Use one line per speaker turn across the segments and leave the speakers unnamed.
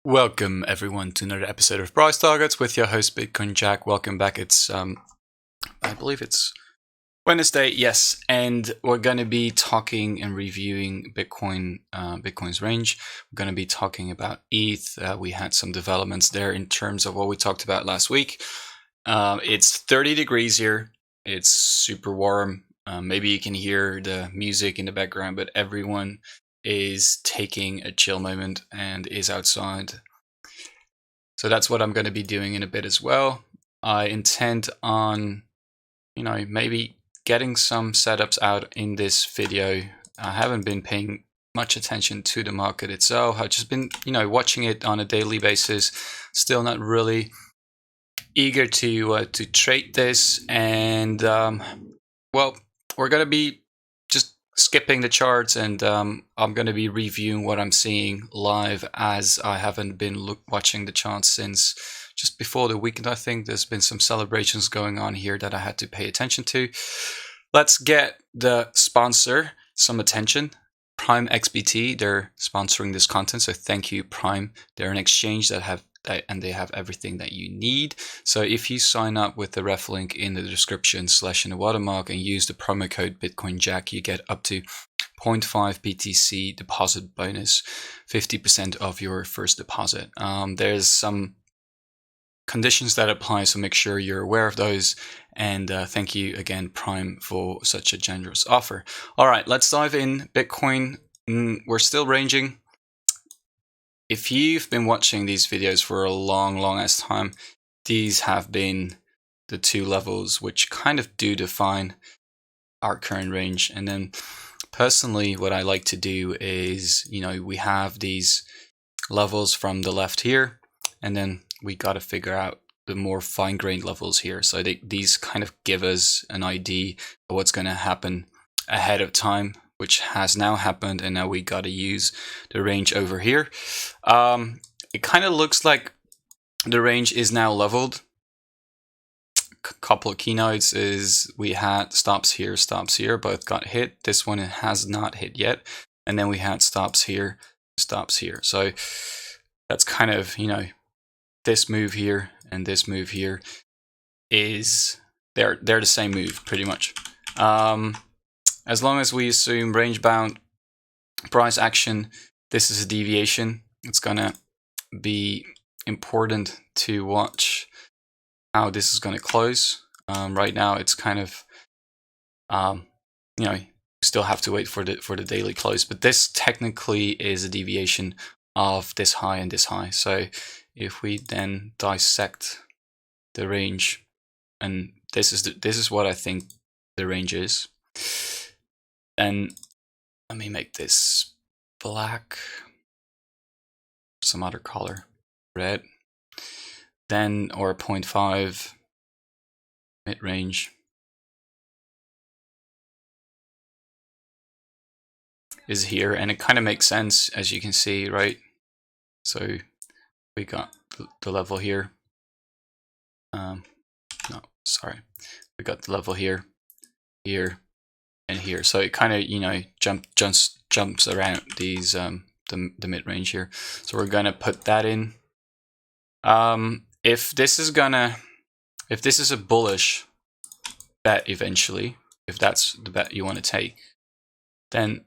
Welcome everyone to another episode of Price Targets with your host Bitcoin Jack. Welcome back. It's I believe it's Wednesday, yes, and we're going to be talking and reviewing Bitcoin's range. We're going to be talking about ETH. We had some developments there in terms of what we talked about last week. It's 30 degrees here. It's super warm. Maybe you can hear the music in the background, but everyone is taking a chill moment and is outside. So that's what I'm going to be doing in a bit as well. I intend on, maybe getting some setups out in this video. I haven't been paying much attention to the market itself. I've just been, watching it on a daily basis. Still not really eager to trade this. And, well, we're going to be just skipping the charts, and I'm going to be reviewing what I'm seeing live, as I haven't been watching the charts since just before the weekend. I think there's been some celebrations going on here that I had to pay attention to. Let's get the sponsor some attention. Prime XBT, they're sponsoring this content, so thank you, Prime. They're an exchange and they have everything that you need. So if you sign up with the ref link in the description / in the watermark and use the promo code BitcoinJack, you get up to 0.5 BTC deposit bonus, 50% of your first deposit. There's some conditions that apply, so make sure you're aware of those. And thank you again, Prime, for such a generous offer. All right, let's dive in. Bitcoin, we're still ranging. If you've been watching these videos for a long ass time, these have been the two levels which kind of do define our current range. And then personally, what I like to do is, we have these levels from the left here, and then we got to figure out the more fine-grained levels here. So these kind of give us an idea of what's going to happen ahead of time, which has now happened, and now we got to use the range over here. It kind of looks like the range is now leveled. Couple of keynotes is we had stops here, both got hit. This one has not hit yet, and then we had stops here. So that's kind of, this move here and this move here is they're the same move pretty much. As long as we assume range bound price action, this is a deviation. It's gonna be important to watch how this is gonna close. Right now, it's kind of, you still have to wait for the daily close. But this technically is a deviation of this high and this high. So if we then dissect the range, and this is what I think the range is. And let me make this black, some other color, red, then, or 0.5 mid-range is here, and it kind of makes sense, as you can see, right? So we got the level here. We got the level here, here, and here. So it kind of, jumps around these the mid range here. So we're gonna put that in. If this is a bullish bet eventually, if that's the bet you want to take, then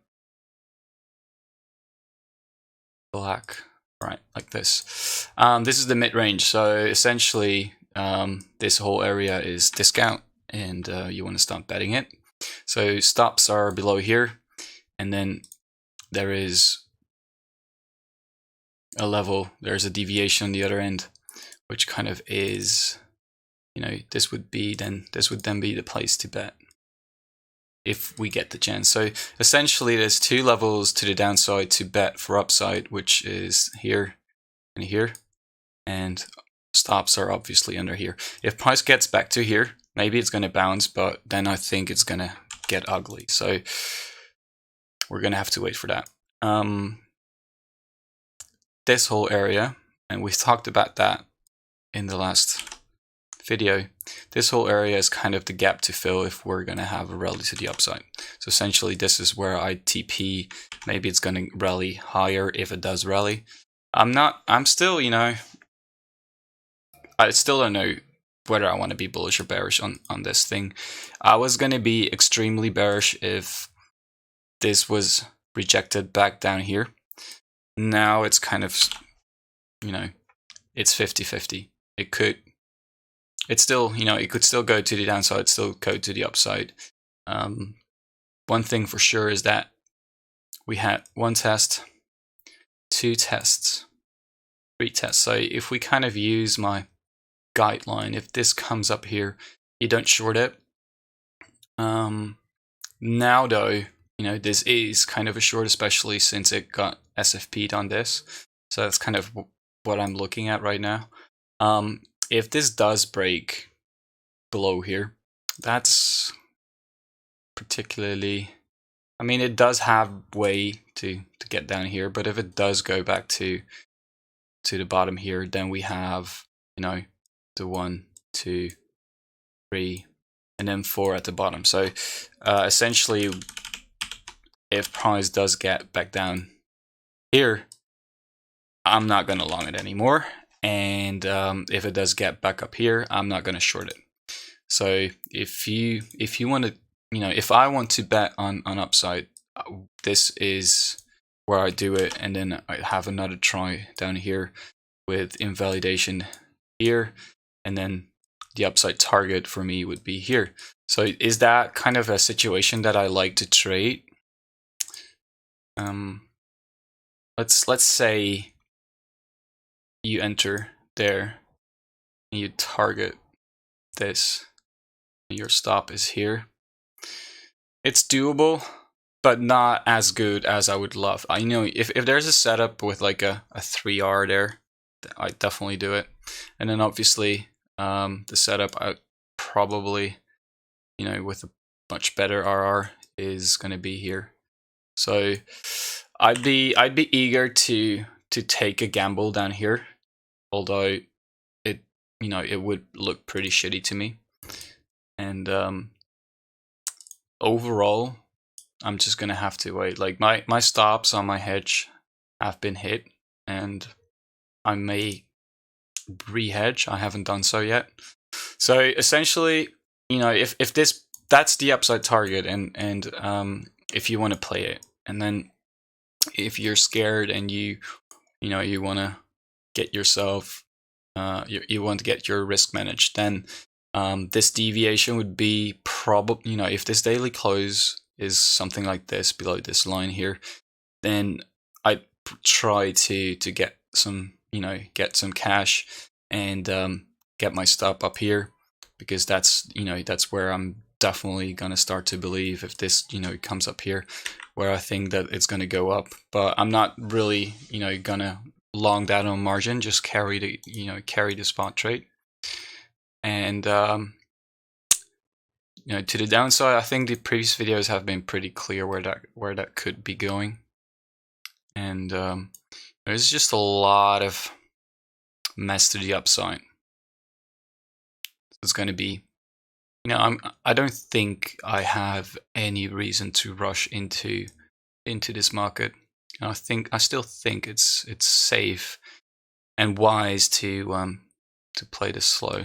black, right, like this. This is the mid range. So essentially, this whole area is discount, and you want to start betting it. So stops are below here, and then there is a level, there's a deviation on the other end, which kind of is, this would then be the place to bet if we get the chance. So essentially there's two levels to the downside to bet for upside, which is here and here, and stops are obviously under here. If price gets back to here, maybe it's going to bounce, but then I think it's going to get ugly. So we're going to have to wait for that. This whole area, and we've talked about that in the last video, this whole area is kind of the gap to fill if we're going to have a rally to the upside. So essentially this is where I TP. Maybe it's going to rally higher if it does rally. I'm still, you know, I still don't know whether I want to be bullish or bearish on this thing. I was going to be extremely bearish if this was rejected back down here. Now it's kind of, you know, it's 50-50. It's still, you know, it could still go to the downside, still go to the upside. One thing for sure is that we had 1 test, 2 tests, 3 tests. So if we kind of use my guideline, if this comes up here, you don't short it. Now though, you know, this is kind of a short, especially since it got SFP'd on this. So that's kind of what I'm looking at right now. If this does break below here, that's particularly, I mean, it does have way to get down here, but if it does go back to the bottom here, then we have, you know, the 1, 2, 3, and then 4 at the bottom. So essentially, if price does get back down here, I'm not going to long it anymore. And if it does get back up here, I'm not going to short it. So if you want to, you know, if I want to bet on upside, this is where I do it, and then I have another try down here with invalidation here, and then the upside target for me would be here. So is that kind of a situation that I like to trade? Let's say you enter there and you target this. Your stop is here. It's doable, but not as good as I would love. I know if there's a setup with like a 3R there, I definitely do it. And then obviously the setup I probably, you know, with a much better RR is going to be here. So I'd be eager to take a gamble down here, although it, you know, it would look pretty shitty to me. And overall, I'm just gonna have to wait. Like my stops on my hedge have been hit, and I may re-hedge. I haven't done so yet. So essentially, you know, if that's the upside target, and if you want to play it, and then if you're scared and you know you want to get yourself, you want to get your risk managed, then this deviation would be probably, you know, if this daily close is something like this below this line here, then I'd try to get some, you know, get some cash and get my stop up here, because that's, you know, that's where I'm definitely gonna start to believe if this, you know, comes up here, where I think that it's gonna go up. But I'm not really, you know, gonna long that on margin, just carry the, you know, carry the spot trade. And you know, to the downside, I think the previous videos have been pretty clear where that could be going. And there's just a lot of mess to the upside. It's going to be, you know, I don't think I have any reason to rush into this market. I still think it's safe and wise to play this slow.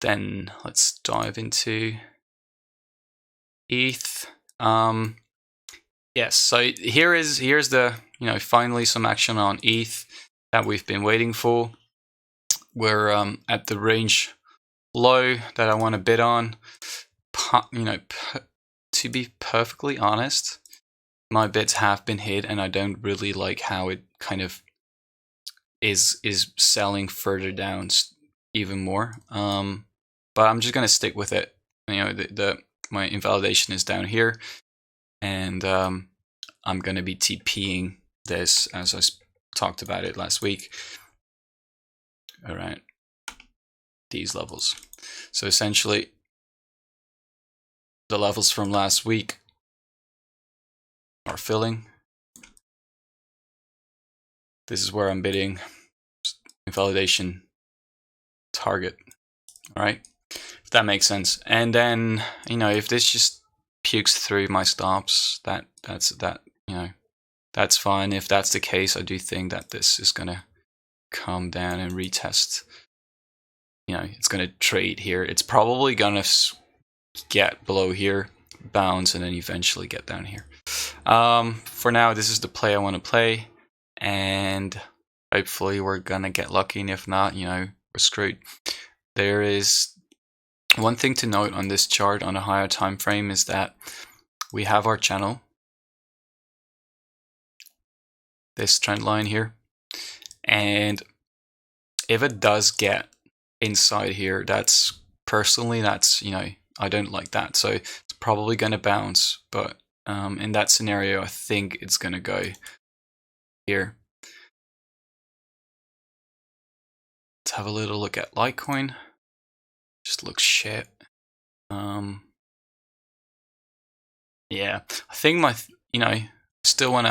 Then let's dive into ETH. Yes, so here's the, you know, finally some action on ETH that we've been waiting for. We're at the range low that I want to bid on. You know, to be perfectly honest, my bids have been hit, and I don't really like how it kind of is selling further down even more. But I'm just gonna stick with it. You know, my invalidation is down here, and I'm gonna be TPing this as I talked about it last week. All right, these levels. So essentially, the levels from last week are filling. This is where I'm bidding. Invalidation target. All right, if that makes sense. And then, you know, if this just pukes through my stops, that's you know, that's fine. If that's the case, I do think that this is gonna come down and retest. You know, it's gonna trade here. It's probably gonna get below here, bounce, and then eventually get down here. For now, this is the play I want to play, and hopefully we're gonna get lucky, and if not, you know, we're screwed. There is one thing to note on this chart on a higher time frame is that we have our channel, this trend line here, and if it does get inside here, that's personally, that's, you know, I don't like that, so it's probably going to bounce, but in that scenario, I think it's going to go here. Let's have a little look at Litecoin. Just looks shit. Yeah, I think my, you know, I still want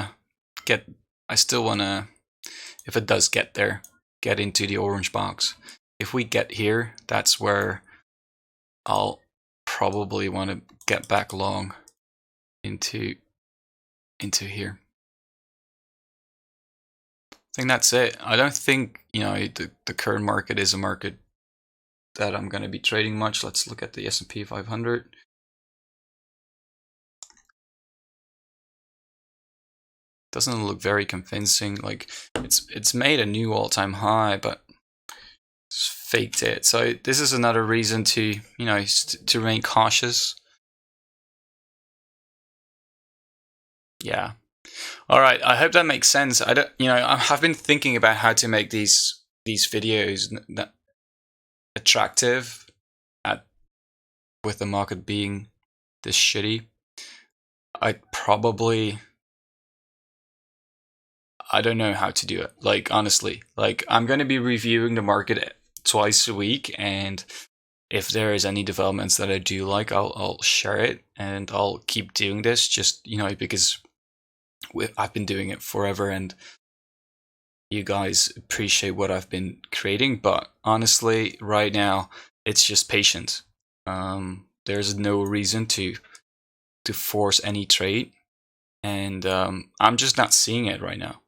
to, if it does get there, get into the orange box. If we get here, that's where I'll probably want to get back long into here. I think that's it. I don't think, you know, the current market is a market that I'm going to be trading much. Let's look at the S&P 500. Doesn't look very convincing. Like it's made a new all-time high, but it's faked it. So this is another reason to, you know, to remain cautious. Yeah. All right. I hope that makes sense. I don't, you know, I have been thinking about how to make these videos that attractive with the market being this shitty. I don't know how to do it. Like, honestly, like I'm going to be reviewing the market twice a week, and if there is any developments that I do like, I'll share it, and I'll keep doing this, just, you know, because I've been doing it forever and you guys appreciate what I've been creating. But honestly, right now, it's just patience. There's no reason to force any trade, and I'm just not seeing it right now.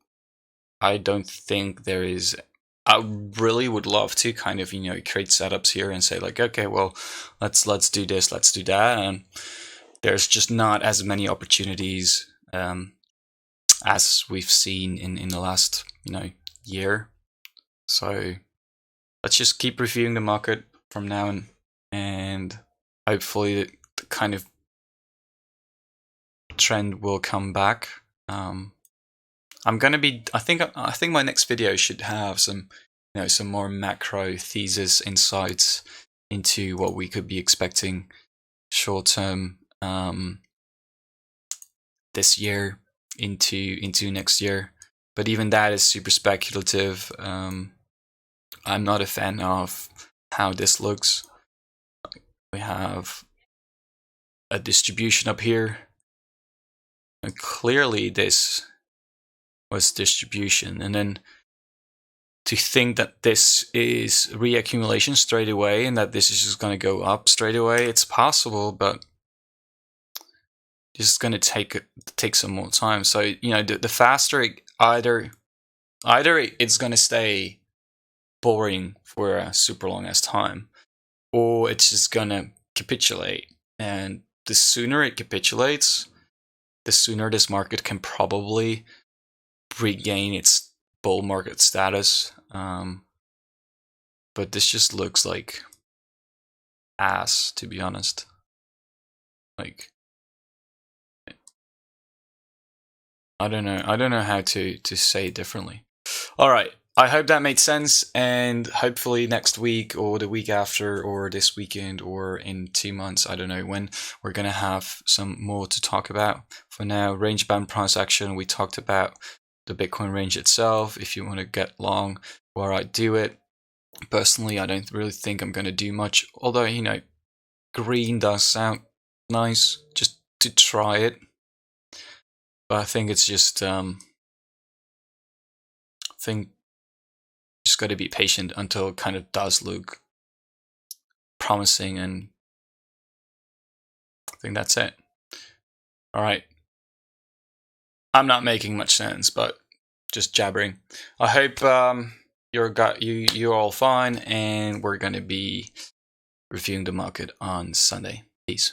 I don't think there is. I really would love to kind of, you know, create setups here and say like, okay, well, let's do this, let's do that, and there's just not as many opportunities as we've seen in the last, you know, year. So let's just keep reviewing the market from now on, and hopefully the kind of trend will come back. I'm gonna be. I think my next video should have some, you know, some more macro thesis insights into what we could be expecting short term this year into next year. But even that is super speculative. I'm not a fan of how this looks. We have a distribution up here, and clearly this was distribution, and then to think that this is reaccumulation straight away and that this is just going to go up straight away, it's possible, but it's going to take some more time. So, you know, the faster it, either it's going to stay boring for a super long ass time, or it's just going to capitulate. And the sooner it capitulates, the sooner this market can probably regain its bull market status. But this just looks like ass, to be honest. Like, I don't know how to say it differently. All right, I hope that made sense, and hopefully next week or the week after or this weekend or in 2 months, I don't know when, we're gonna have some more to talk about. For now, range bound price action, we talked about the Bitcoin range itself. If you want to get long, where I do it. Personally, I don't really think I'm going to do much, although, you know, green does sound nice just to try it. But I think it's just, I think just got to be patient until it kind of does look promising, and I think that's it. All right. I'm not making much sense, but just jabbering. I hope you're all fine, and we're going to be reviewing the market on Sunday. Peace.